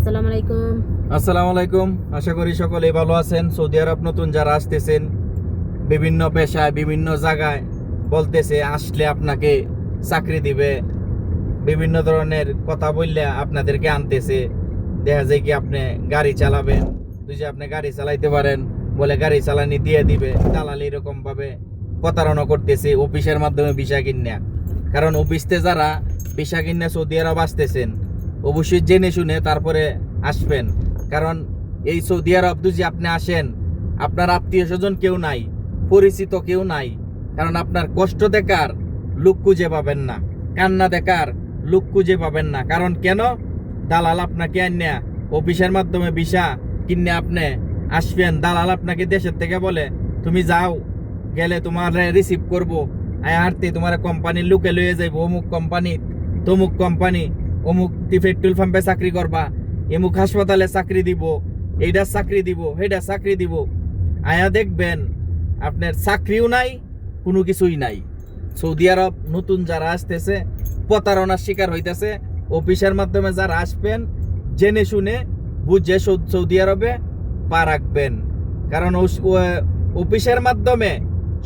আসসালামু আলাইকুম। আশা করি সকলেই ভালো আছেন। সৌদি আরব নতুন যারা আসতেছেন, বিভিন্ন পেশায় বিভিন্ন জায়গায় বলতেছে আসলে আপনাকে চাকরি দিবে, বিভিন্ন ধরনের কথা বললে আপনাদেরকে আনতেছে। দেখা যায় কি আপনি গাড়ি চালাবেন, যে আপনি গাড়ি চালাইতে পারেন বলে গাড়ি চালানি দিয়ে দিবে। দালাল এরকম ভাবে প্রতারণা করতেছে অফিসের মাধ্যমে ভিসা কিনা। কারণ অফিসতে যারা ভিসা কিনা সৌদি আরব আসতেছেন, অবশ্যই জেনে শুনে তারপরে আসবেন। কারণ এই সৌদি আরব যদি আপনি আসেন, আপনার আত্মীয় স্বজন কেউ নাই, পরিচিত কেউ নাই। কারণ আপনার কষ্ট দেখার লোক খুঁজে পাবেন না, কান্না দেখার লোক খুঁজে পাবেন না। কারণ কেন? দালাল আপনাকে আনিয়া অফিসের মাধ্যমে ভিসা কিনে আপনি আসবেন। দালাল আপনাকে দেশের থেকে বলে তুমি যাও, গেলে তোমার রিসিভ করবো, হারতে তোমার কোম্পানির লোকে লয়ে যাইবো, অমুক কোম্পানি তমুক কোম্পানি, অমুক পেট্রোল পাম্পে চাকরি করবা, এমুক হাসপাতালে চাকরি দিব, এইটা চাকরি দিব, সেইটা চাকরি দিব। আয়া দেখবেন আপনার চাকরিও নাই, কোনো কিছুই নাই। সৌদি আরব নতুন যারা আসতেছে প্রতারণার শিকার হইতেছে। অফিসের মাধ্যমে যারা আসবেন, জেনে শুনে বুঝে সৌদি আরবে পা রাখবেন। কারণ অফিসের মাধ্যমে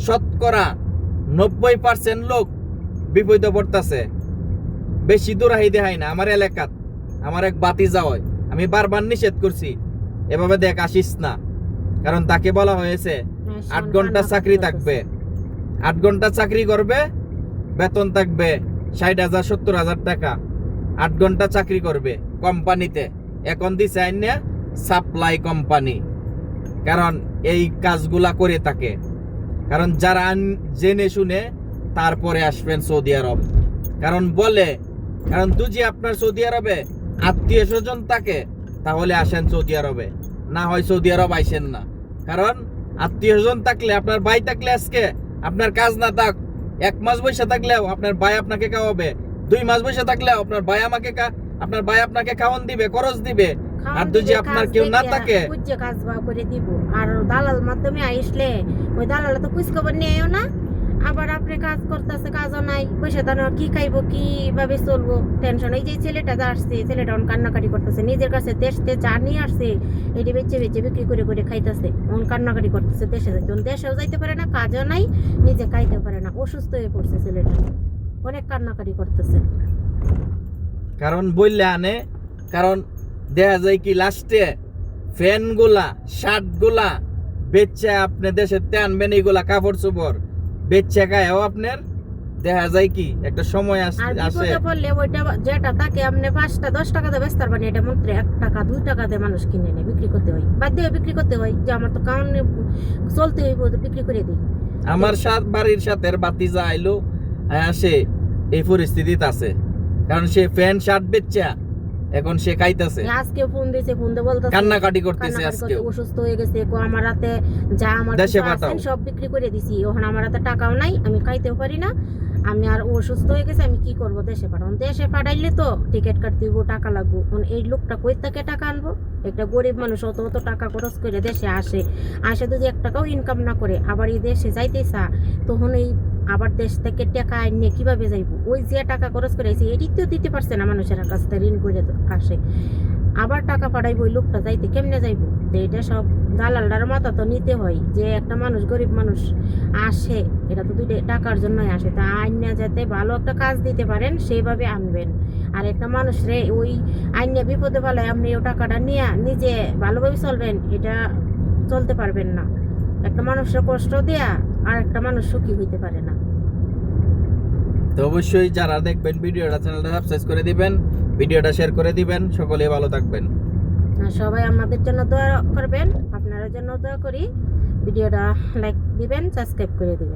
শতকরা 90% লোক বিপদে পড়তেছে। বেশি দূরাহি দেখাই না। আমার এলাকাত আমার এক বাতিজা হয়, আমি বারবার নিষেধ করছি এভাবে দেখ আসিস না। কারণ তাকে বলা হয়েছে 8 ঘন্টা চাকরি থাকবে, 8 ঘন্টা চাকরি করবে, বেতন থাকবে 60,000 70,000 টাকা। 8 ঘন্টা চাকরি করবে কোম্পানিতে। এখন দিছে আইনা সাপ্লাই কোম্পানি, কারণ এই কাজগুলা করে থাকে। কারণ যারা জেনে শুনে তারপরে আসবেন সৌদি আরব। কারণ বলে, কারণ যদি আপনার সৌদি আরবে আত্মীয় স্বজন থাকে তাহলে আসেন সৌদি আরবে, না হয় সৌদি আরব আইসেন না। কারণ আত্মীয় স্বজন থাকলে, আপনার ভাই থাকলে আজকে আপনার কাজ না থাক, 1 মাস বসে থাকলেও আপনার ভাই আপনাকে খাওয়াবে, 2 মাস বসে থাকলেও আপনার ভাই আপনাকে খাওয়ান দিবে, খরচ দিবে। আর যদি আপনার কেউ না থাকে কাজ করে দিব। আর দালাল মাধ্যমে আইসলে ওই দালাল তো কুছ খবর নিয়েও না, আবার আপনি কাজ করতেছে, কাজও নাই, পয়সা দানো, কি খাইবো, কিভাবে চলবো, টেনশন। এই যে ছেলেটা আসছে, ছেলেটা কান্নাকাটি করতেছে, নিজের কাছে দেশতে যা নিয়ে আসছে এটি বেচে বিক্রি করে খাইতেছে, কান্নাকাটি করতেছে। দেশেও যাইতে পারে না, কাজও নাই, নিজে খাইতে পারে না, অসুস্থ হয়ে পড়ছে ছেলেটা, অনেক কান্নাকাটি করতেছে। কারণ বললে আনে, কারণ দেখা যায় কি লাস্টে ফ্যান গুলা, শার্ট গুলা বেচে আপনি দেশের আনবেন, এইগুলা কাপড় চোপড় বেচে খায়ও আপনার দেখা যায় কি একটা সময় আসে বললে ওইটা যেটা তাকে আপনি 5-10 টাকা দিয়ে বেচতে পারবেন, এটা মাত্র 1 টাকা 2 টাকা দিয়ে মানুষ কিনে নেয়, বিক্রি করতে হয়, বাধ্য হয়ে বিক্রি করতে হয়। যে আমার তো কারণ চলতে হইব, তো বিক্রি করে দিই। আমার বাড়ির সাথে বাতিজা আইলো, সে এই পরিস্থিতিতে আছে। কারণ সে প্যান্ট শার্ট বেচা এখন সে খাইতেছে। আজকে ফোন দিয়েছে, ফোন দিয়ে বলতেছে কান্নাকাটি করতেছে, আজকে অসুস্থ হয়ে গেছে, আমার রাতে যা আমার সব বিক্রি করে দিছি, ওখানে আমার হাতে টাকাও নাই, আমি খাইতেও পারি না, আমি আর অসুস্থ হয়ে গেছে, আমি কি করব? দেশে পাঠাবো, দেশে পাঠাইলে তো টিকিট কাটতে দিব, টাকা লাগবো। এই লোকটা কই থেকে টাকা আনবো? একটা গরিব মানুষ অত টাকা খরচ করে দেশে আসে যদি 1 টাকাও ইনকাম না করে আবার এই দেশে যাইতে চা, তখন এই আবার দেশ থেকে টাকা এনে কিভাবে যাইবো? ওই যে টাকা খরচ করে আইছে এটি তো দিতে পারছে না, মানুষের কাছ থেকে ঋণ করে আসে, আবার টাকা পাঠাইবো, ওই লোকটা যাইতে কেমনে যাইবো? এটা সব দালালটার মাথা তো নিতে হয়, যে একটা মানুষ, গরিব মানুষ আসে, এটা তো 2 টাকার জন্যই আসে, তা আইনা যাতে ভালো একটা কাজ দিতে পারেন সেইভাবে আনবেন। আর একটা মানুষ রে ওই আইনা বিপদে ফেলায় আপনি ও টাকাটা নিয়ে নিজে ভালোভাবে চলবেন, এটা চলতে পারবেন না। একটা মানুষের কষ্ট দেয়া আর একটা মানুষ সুখী হইতে পারে না। তো অবশ্যই যারা দেখবেন ভিডিওটা, চ্যানেলটা সাবস্ক্রাইব করে দিবেন, ভিডিওটা শেয়ার করে দিবেন। সকলেই ভালো থাকবেন। সবাই আমাদের জন্য দোয়া করবেন, আপনাদের জন্য দোয়া করি। ভিডিওটা লাইক দিবেন, সাবস্ক্রাইব করে দিবেন।